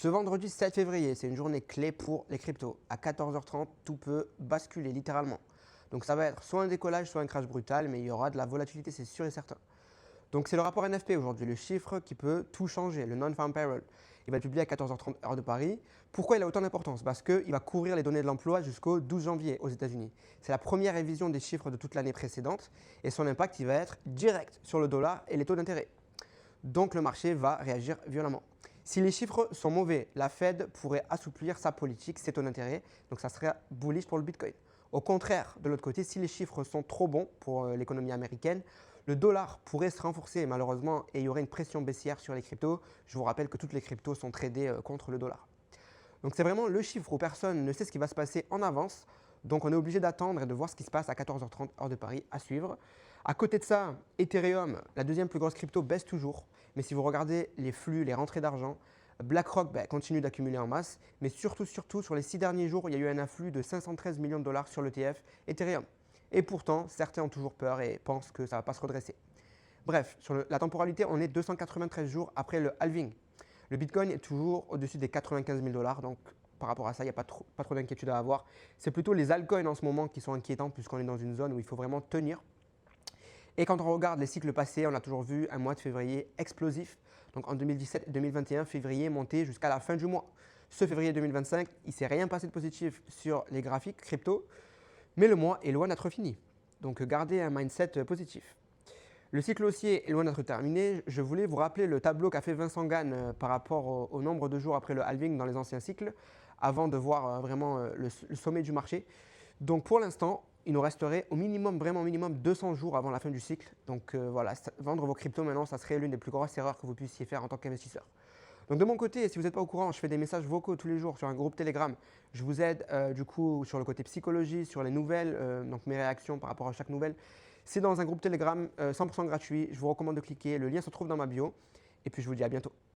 Ce vendredi 7 février, c'est une journée clé pour les cryptos. À 14h30, tout peut basculer littéralement. Donc ça va être soit un décollage, soit un crash brutal, mais il y aura de la volatilité, c'est sûr et certain. Donc c'est le rapport NFP aujourd'hui, le chiffre qui peut tout changer, le Non-Farm Payroll. Il va être publié à 14h30 heure de Paris. Pourquoi il a autant d'importance? Parce qu'il va couvrir les données de l'emploi jusqu'au 12 janvier aux États-Unis. C'est la première révision des chiffres de toute l'année précédente et son impact il va être direct sur le dollar et les taux d'intérêt. Donc le marché va réagir violemment. Si les chiffres sont mauvais, la Fed pourrait assouplir sa politique, ses taux d'intérêt, donc ça serait bullish pour le Bitcoin. Au contraire, de l'autre côté, si les chiffres sont trop bons pour l'économie américaine, le dollar pourrait se renforcer malheureusement et il y aurait une pression baissière sur les cryptos. Je vous rappelle que toutes les cryptos sont tradées contre le dollar. Donc c'est vraiment le chiffre où personne ne sait ce qui va se passer en avance. Donc on est obligé d'attendre et de voir ce qui se passe à 14h30 heure de Paris à suivre. À côté de ça, Ethereum, la deuxième plus grosse crypto, baisse toujours. Mais si vous regardez les flux, les rentrées d'argent, BlackRock continue d'accumuler en masse. Mais surtout sur les 6 derniers jours, il y a eu un afflux de 513 millions de dollars sur l'ETF Ethereum. Et pourtant, certains ont toujours peur et pensent que ça ne va pas se redresser. Bref, sur la temporalité, on est 293 jours après le halving. Le Bitcoin est toujours au-dessus des 95 000 dollars, donc par rapport à ça, il n'y a pas trop d'inquiétude à avoir. C'est plutôt les altcoins en ce moment qui sont inquiétants puisqu'on est dans une zone où il faut vraiment tenir. Et quand on regarde les cycles passés, on a toujours vu un mois de février explosif. Donc en 2017 et 2021, février monté jusqu'à la fin du mois. Ce février 2025, il ne s'est rien passé de positif sur les graphiques crypto, mais le mois est loin d'être fini. Donc gardez un mindset positif. Le cycle haussier est loin d'être terminé. Je voulais vous rappeler le tableau qu'a fait Vincent Gann par rapport au nombre de jours après le halving dans les anciens cycles, avant de voir vraiment le sommet du marché. Donc pour l'instant, il nous resterait au minimum, vraiment au minimum 200 jours avant la fin du cycle. Donc voilà, vendre vos cryptos maintenant, ça serait l'une des plus grosses erreurs que vous puissiez faire en tant qu'investisseur. Donc de mon côté, si vous n'êtes pas au courant, je fais des messages vocaux tous les jours sur un groupe Telegram. Je vous aide du coup sur le côté psychologie, sur les nouvelles, donc mes réactions par rapport à chaque nouvelle. C'est dans un groupe Telegram 100% gratuit. Je vous recommande de cliquer. Le lien se trouve dans ma bio. Et puis je vous dis à bientôt.